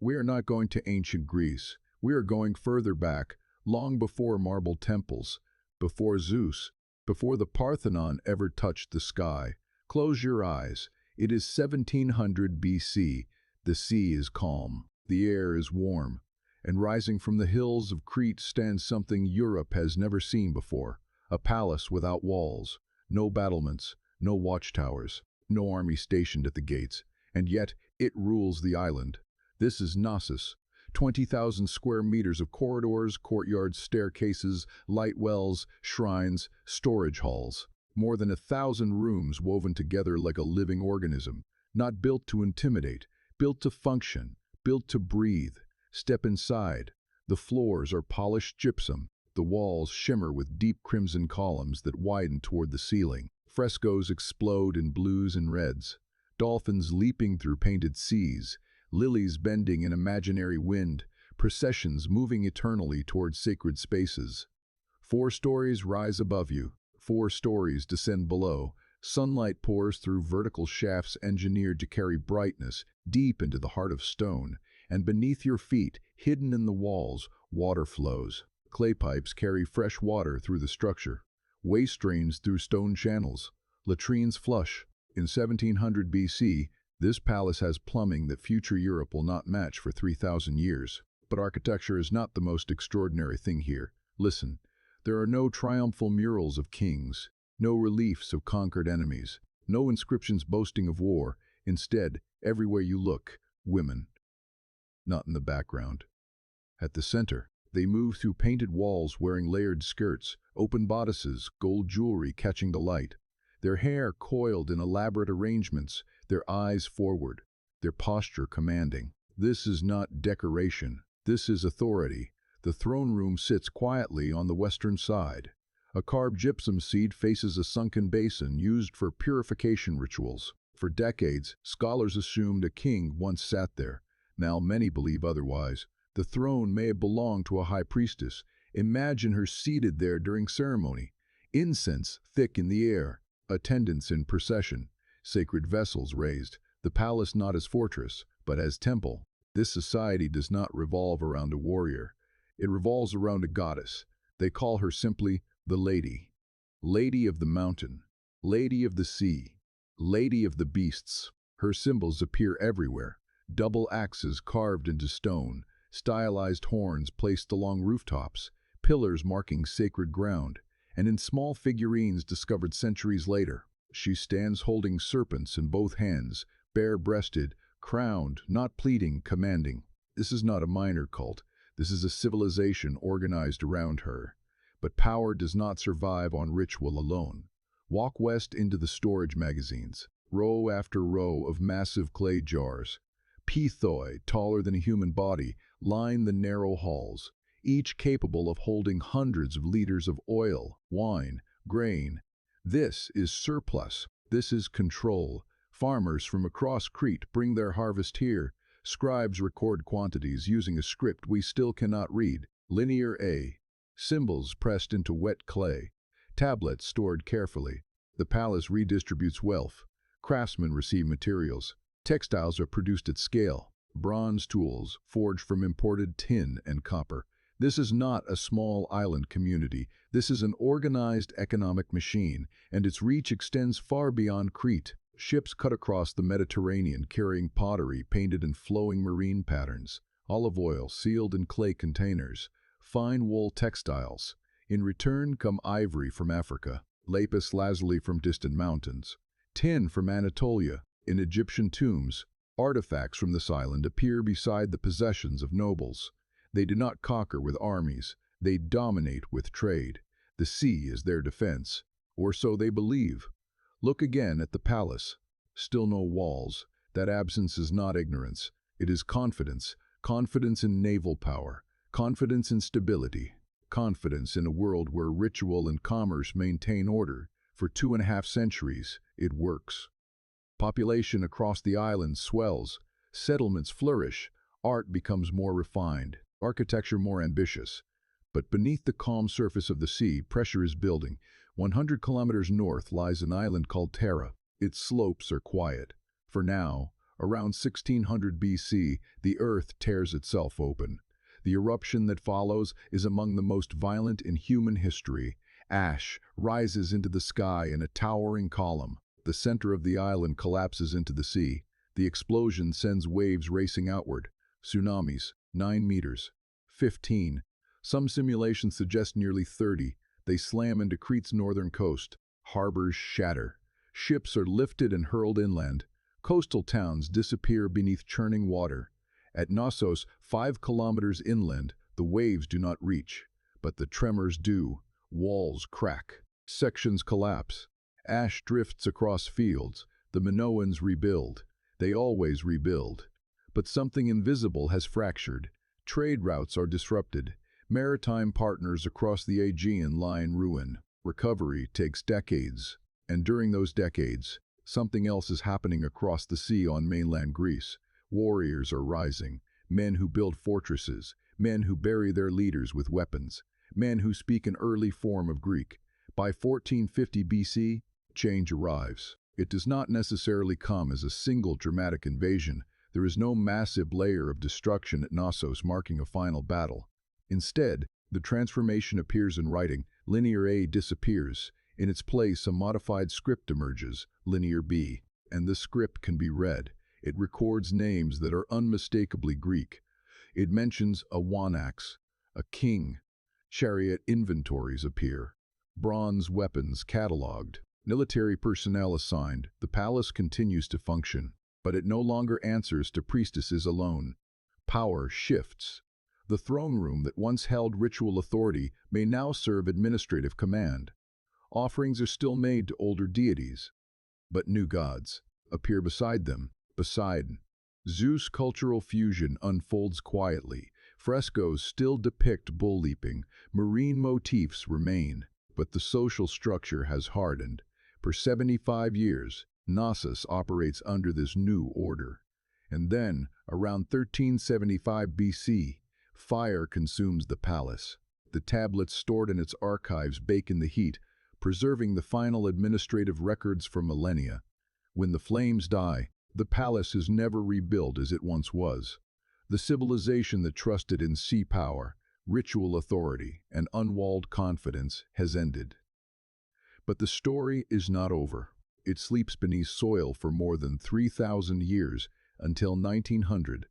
we are not going to ancient Greece. We are going further back, long before marble temples, before Zeus, before the Parthenon ever touched the sky. Close your eyes. It is 1700 BC. The sea is calm. The air is warm. And rising from the hills of Crete stands something Europe has never seen before. A palace without walls, no battlements, no watchtowers, no army stationed at the gates. And yet, it rules the island. This is Knossos. 20,000 square meters of corridors, courtyards, staircases, light wells, shrines, storage halls. More than 1,000 rooms woven together like a living organism. Not built to intimidate, built to function, built to breathe. Step inside. The floors are polished gypsum. The walls shimmer with deep crimson columns that widen toward the ceiling. Frescoes explode in blues and reds. Dolphins leaping through painted seas. Lilies bending in imaginary wind. Processions moving eternally toward sacred spaces. 4 stories rise above you. 4 stories descend below. Sunlight pours through vertical shafts engineered to carry brightness deep into the heart of stone. And beneath your feet, hidden in the walls, water flows. Clay pipes carry fresh water through the structure. Waste drains through stone channels. Latrines flush. In 1700 BC, this palace has plumbing that future Europe will not match for 3,000 years. But architecture is not the most extraordinary thing here. Listen, there are no triumphal murals of kings, no reliefs of conquered enemies, no inscriptions boasting of war. Instead, everywhere you look, women. Not in the background. At the center, they move through painted walls wearing layered skirts, open bodices, gold jewelry catching the light. Their hair coiled in elaborate arrangements, their eyes forward, their posture commanding. This is not decoration. This is authority. The throne room sits quietly on the western side. A carved gypsum seat faces a sunken basin used for purification rituals. For decades, scholars assumed a king once sat there. Now many believe otherwise. The throne may have belonged to a high priestess. Imagine her seated there during ceremony. Incense thick in the air. Attendants in procession. Sacred vessels raised. The palace not as fortress, but as temple. This society does not revolve around a warrior. It revolves around a goddess. They call her simply the Lady. Lady of the mountain. Lady of the sea. Lady of the beasts. Her symbols appear everywhere. Double axes carved into stone. Stylized horns placed along rooftops. Pillars marking sacred ground. And in small figurines discovered centuries later. She stands holding serpents in both hands, bare-breasted, crowned, not pleading, commanding. This is not a minor cult. This is a civilization organized around her. But power does not survive on ritual alone. Walk west into the storage magazines. Row after row of massive clay jars. Pithoi, taller than a human body, line the narrow halls, each capable of holding hundreds of liters of oil, wine, grain. This is surplus. This is control. Farmers from across Crete bring their harvest here. Scribes record quantities using a script we still cannot read. Linear A. Symbols pressed into wet clay. Tablets stored carefully. The palace redistributes wealth. Craftsmen receive materials. Textiles are produced at scale. Bronze tools, forged from imported tin and copper. This is not a small island community. This is an organized economic machine, and its reach extends far beyond Crete. Ships cut across the Mediterranean carrying pottery painted in flowing marine patterns, olive oil sealed in clay containers, fine wool textiles. In return come ivory from Africa, lapis lazuli from distant mountains, tin from Anatolia. In Egyptian tombs, artifacts from this island appear beside the possessions of nobles. They do not conquer with armies, they dominate with trade. The sea is their defense, or so they believe. Look again at the palace. Still no walls. That absence is not ignorance. It is confidence. Confidence in naval power. Confidence in stability. Confidence in a world where ritual and commerce maintain order. For 2.5 centuries, it works. Population across the island swells. Settlements flourish. Art becomes more refined. Architecture more ambitious. But beneath the calm surface of the sea, pressure is building. 100 kilometers north lies an island called Thera. Its slopes are quiet. For now, Around 1600 BC, the earth tears itself open. The eruption that follows is among the most violent in human history. Ash rises into the sky in a towering column. The center of the island collapses into the sea. The explosion sends waves racing outward. Tsunamis, 9 meters. 15. Some simulations suggest nearly 30. They slam into Crete's northern coast. Harbors shatter. Ships are lifted and hurled inland. Coastal towns disappear beneath churning water. At Knossos, 5 kilometers inland, the waves do not reach, but the tremors do. Walls crack. Sections collapse. Ash drifts across fields. The Minoans rebuild. They always rebuild. But something invisible has fractured. Trade routes are disrupted. Maritime partners across the Aegean lie in ruin. Recovery takes decades. And during those decades, something else is happening across the sea on mainland Greece. Warriors are rising. Men who build fortresses. Men who bury their leaders with weapons. Men who speak an early form of Greek. By 1450 BC, change arrives. It does not necessarily come as a single dramatic invasion. There is no massive layer of destruction at Knossos marking a final battle. Instead, the transformation appears in writing. Linear A disappears. In its place, a modified script emerges, Linear B, and this script can be read. It records names that are unmistakably Greek. It mentions a wanax, a king. Chariot inventories appear. Bronze weapons catalogued. Military personnel assigned. The palace continues to function, but it no longer answers to priestesses alone. Power shifts. The throne room that once held ritual authority may now serve administrative command. Offerings are still made to older deities, but new gods appear beside them. Zeus' cultural fusion unfolds quietly. Frescoes still depict bull leaping. Marine motifs remain, but the social structure has hardened. For 75 years, Knossos operates under this new order. And then, around 1375 BC, fire consumes the palace. The tablets stored in its archives bake in the heat, preserving the final administrative records for millennia. When the flames die, the palace is never rebuilt as it once was. The civilization that trusted in sea power, ritual authority, and unwalled confidence has ended. But the story is not over. It sleeps beneath soil for more than 3,000 years, until 1900.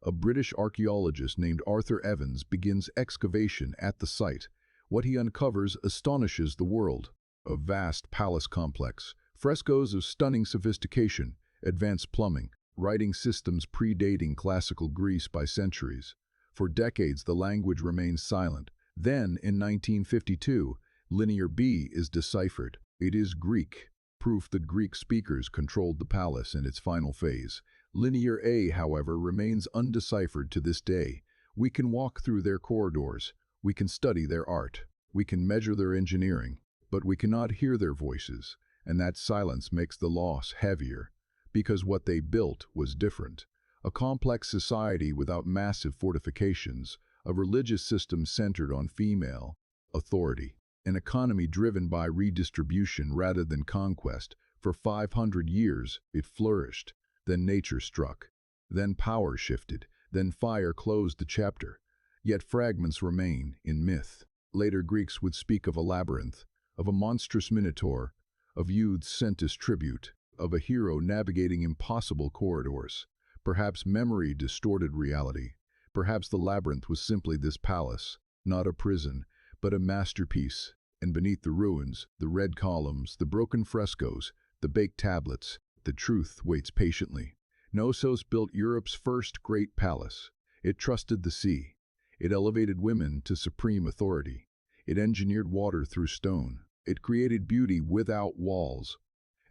A British archaeologist named Arthur Evans begins excavation at the site. What he uncovers astonishes the world. A vast palace complex, frescoes of stunning sophistication, advanced plumbing, writing systems predating classical Greece by centuries. For decades, the language remains silent. Then, in 1952, Linear B is deciphered. It is Greek, proof that Greek speakers controlled the palace in its final phase. Linear A, however, remains undeciphered to this day. We can walk through their corridors. We can study their art. We can measure their engineering. But we cannot hear their voices, and that silence makes the loss heavier, because what they built was different. A complex society without massive fortifications, a religious system centered on female authority, an economy driven by redistribution rather than conquest. For 500 years, it flourished. Then nature struck. Then power shifted. Then fire closed the chapter. Yet fragments remain in myth. Later Greeks would speak of a labyrinth, of a monstrous minotaur, of youths sent as tribute, of a hero navigating impossible corridors. Perhaps memory distorted reality. Perhaps the labyrinth was simply this palace, not a prison, but a masterpiece. And beneath the ruins, the red columns, the broken frescoes, the baked tablets, the truth waits patiently. Knossos built Europe's first great palace. It trusted the sea. It elevated women to supreme authority. It engineered water through stone. It created beauty without walls.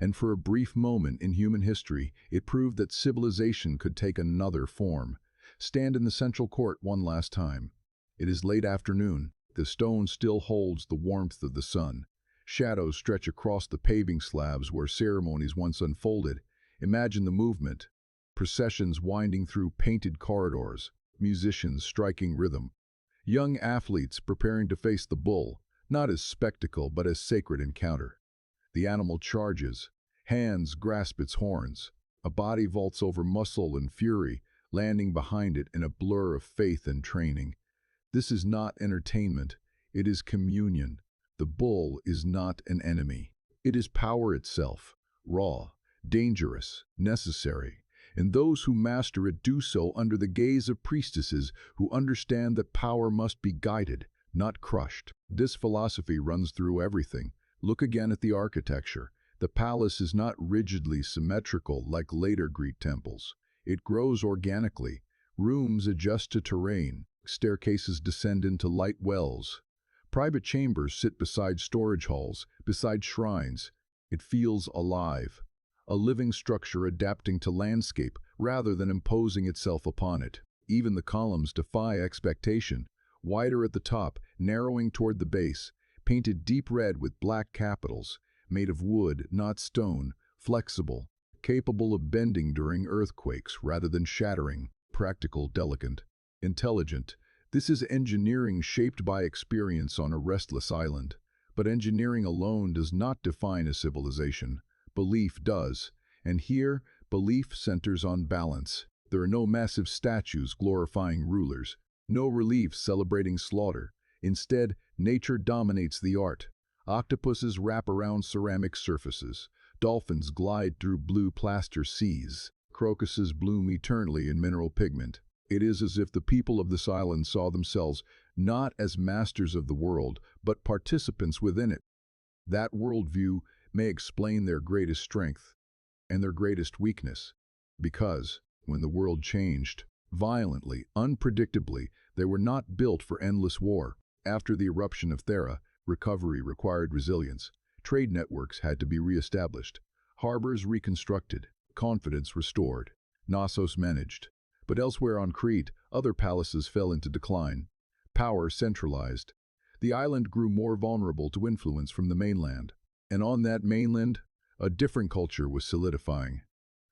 And for a brief moment in human history, it proved that civilization could take another form. Stand in the central court one last time. It is late afternoon. The stone still holds the warmth of the sun. Shadows stretch across the paving slabs where ceremonies once unfolded. Imagine the movement. Processions winding through painted corridors. Musicians striking rhythm. Young athletes preparing to face the bull, not as spectacle but as sacred encounter. The animal charges. Hands grasp its horns. A body vaults over muscle and fury, landing behind it in a blur of faith and training. This is not entertainment, it is communion. The bull is not an enemy. It is power itself, raw, dangerous, necessary. And those who master it do so under the gaze of priestesses who understand that power must be guided, not crushed. This philosophy runs through everything. Look again at the architecture. The palace is not rigidly symmetrical like later Greek temples. It grows organically. Rooms adjust to terrain. Staircases descend into light wells. Private chambers sit beside storage halls, beside shrines. It feels alive. A living structure adapting to landscape rather than imposing itself upon it. Even the columns defy expectation. Wider at the top, narrowing toward the base, painted deep red with black capitals, made of wood, not stone, flexible, capable of bending during earthquakes rather than shattering, practical, delicate, intelligent. This is engineering shaped by experience on a restless island. But engineering alone does not define a civilization. Belief does. And here, belief centers on balance. There are no massive statues glorifying rulers, no reliefs celebrating slaughter. Instead, nature dominates the art. Octopuses wrap around ceramic surfaces. Dolphins glide through blue plaster seas. Crocuses bloom eternally in mineral pigment. It is as if the people of this island saw themselves not as masters of the world, but participants within it. That worldview may explain their greatest strength and their greatest weakness, because when the world changed, violently, unpredictably, they were not built for endless war. After the eruption of Thera, recovery required resilience. Trade networks had to be reestablished, harbors reconstructed, confidence restored, Knossos managed. But elsewhere on Crete, other palaces fell into decline. Power centralized. The island grew more vulnerable to influence from the mainland. And on that mainland, a different culture was solidifying.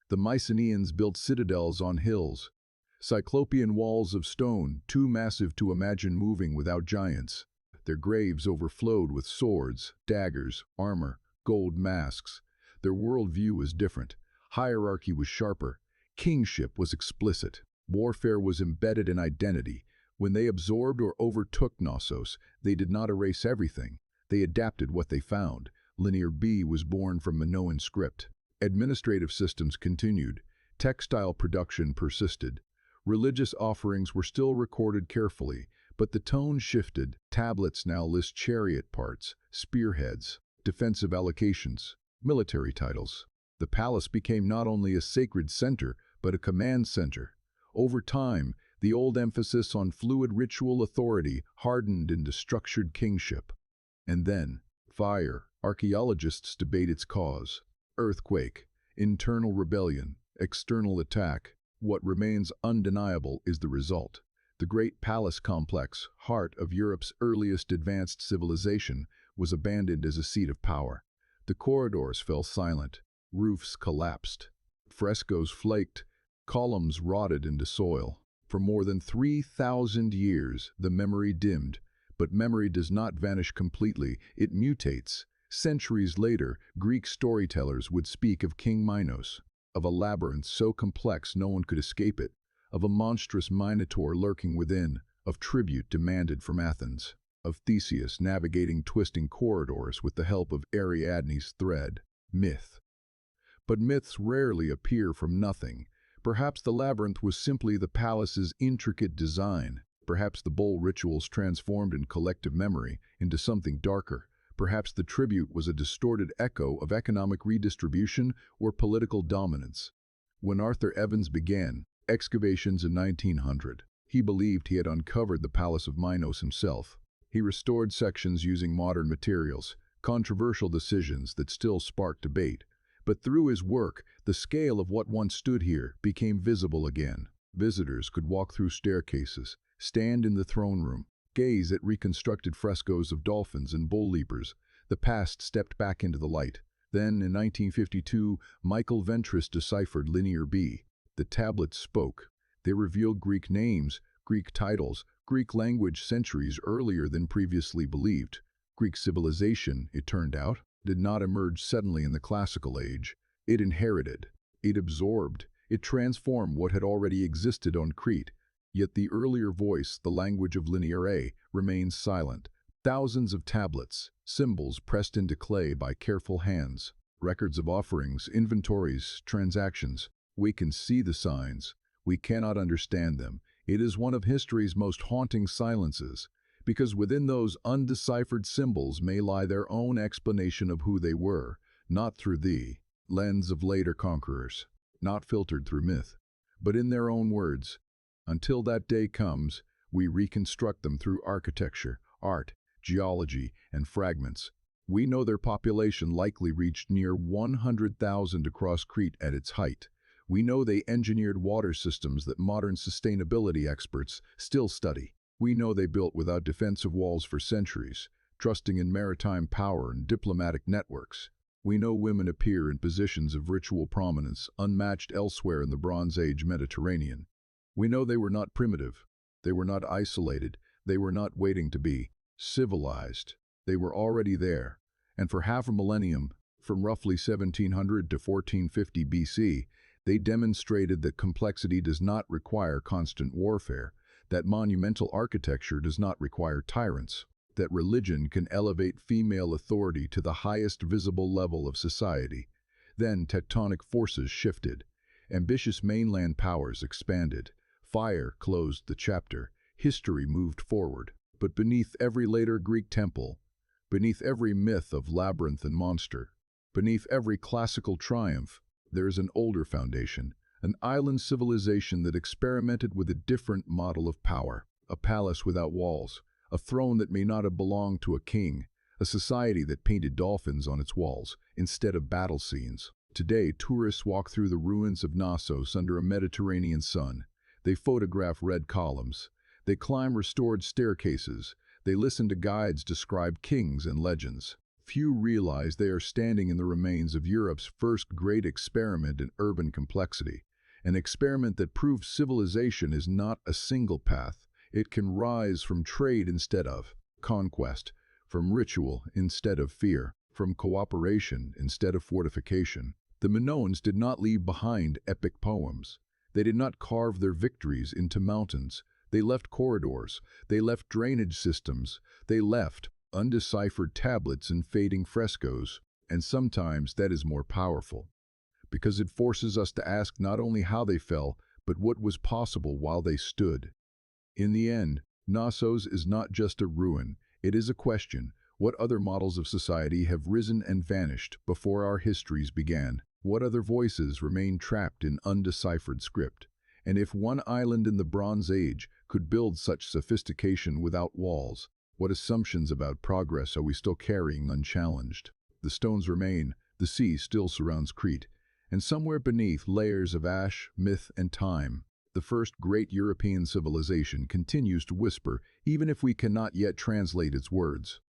The Mycenaeans built citadels on hills, cyclopean walls of stone, too massive to imagine moving without giants. Their graves overflowed with swords, daggers, armor, gold masks. Their worldview was different. Hierarchy was sharper. Kingship was explicit. Warfare was embedded in identity. When they absorbed or overtook Knossos, they did not erase everything. They adapted what they found. Linear B was born from Minoan script. Administrative systems continued. Textile production persisted. Religious offerings were still recorded carefully, but the tone shifted. Tablets now list chariot parts, spearheads, defensive allocations, military titles. The palace became not only a sacred center, but a command center. Over time, the old emphasis on fluid ritual authority hardened into structured kingship. And then, fire. Archaeologists debate its cause. Earthquake, internal rebellion, external attack. What remains undeniable is the result. The great palace complex, heart of Europe's earliest advanced civilization, was abandoned as a seat of power. The corridors fell silent. Roofs collapsed. Frescoes flaked. Columns rotted into soil. For more than 3,000 years, the memory dimmed. But memory does not vanish completely, it mutates. Centuries later, Greek storytellers would speak of King Minos, of a labyrinth so complex no one could escape it, of a monstrous minotaur lurking within, of tribute demanded from Athens, of Theseus navigating twisting corridors with the help of Ariadne's thread. Myth. But myths rarely appear from nothing. Perhaps the labyrinth was simply the palace's intricate design. Perhaps the bowl rituals transformed in collective memory into something darker. Perhaps the tribute was a distorted echo of economic redistribution or political dominance. When Arthur Evans began excavations in 1900, he believed he had uncovered the Palace of Minos himself. He restored sections using modern materials, controversial decisions that still spark debate. But through his work, the scale of what once stood here became visible again. Visitors could walk through staircases, stand in the throne room, gaze at reconstructed frescoes of dolphins and bull leapers. The past stepped back into the light. Then, in 1952, Michael Ventris deciphered Linear B. The tablets spoke. They revealed Greek names, Greek titles, Greek language centuries earlier than previously believed. Greek civilization, it turned out, did not emerge suddenly in the classical age. It inherited. It absorbed, it transformed what had already existed on Crete. Yet the earlier voice, the language of linear A, remains silent. Thousands of tablets, symbols pressed into clay by careful hands, records of offerings, inventories, transactions. We can see the signs. We cannot understand them. It is one of history's most haunting silences, because within those undeciphered symbols may lie their own explanation of who they were, not through the lens of later conquerors, not filtered through myth, but in their own words. Until that day comes, we reconstruct them through architecture, art, geology, and fragments. We know their population likely reached near 100,000 across Crete at its height. We know they engineered water systems that modern sustainability experts still study. We know they built without defensive walls for centuries, trusting in maritime power and diplomatic networks. We know women appear in positions of ritual prominence unmatched elsewhere in the Bronze Age Mediterranean. We know they were not primitive. They were not isolated. They were not waiting to be civilized. They were already there. And for half a millennium, from roughly 1700 to 1450 BC, they demonstrated that complexity does not require constant warfare, that monumental architecture does not require tyrants, that religion can elevate female authority to the highest visible level of society. Then tectonic forces shifted. Ambitious mainland powers expanded. Fire closed the chapter. History moved forward. But beneath every later Greek temple, beneath every myth of labyrinth and monster, beneath every classical triumph, there is an older foundation, an island civilization that experimented with a different model of power, a palace without walls, a throne that may not have belonged to a king, a society that painted dolphins on its walls instead of battle scenes. Today, tourists walk through the ruins of Knossos under a Mediterranean sun. They photograph red columns. They climb restored staircases. They listen to guides describe kings and legends. Few realize they are standing in the remains of Europe's first great experiment in urban complexity, an experiment that proves civilization is not a single path. It can rise from trade instead of conquest, from ritual instead of fear, from cooperation instead of fortification. The Minoans did not leave behind epic poems. They did not carve their victories into mountains. They left corridors. They left drainage systems. They left undeciphered tablets and fading frescoes. And sometimes that is more powerful, because it forces us to ask not only how they fell, but what was possible while they stood. In the end, Knossos is not just a ruin, it is a question. What other models of society have risen and vanished before our histories began? What other voices remain trapped in undeciphered script? And if one island in the Bronze Age could build such sophistication without walls, what assumptions about progress are we still carrying unchallenged? The stones remain, the sea still surrounds Crete, and somewhere beneath layers of ash, myth, and time, the first great European civilization continues to whisper, even if we cannot yet translate its words.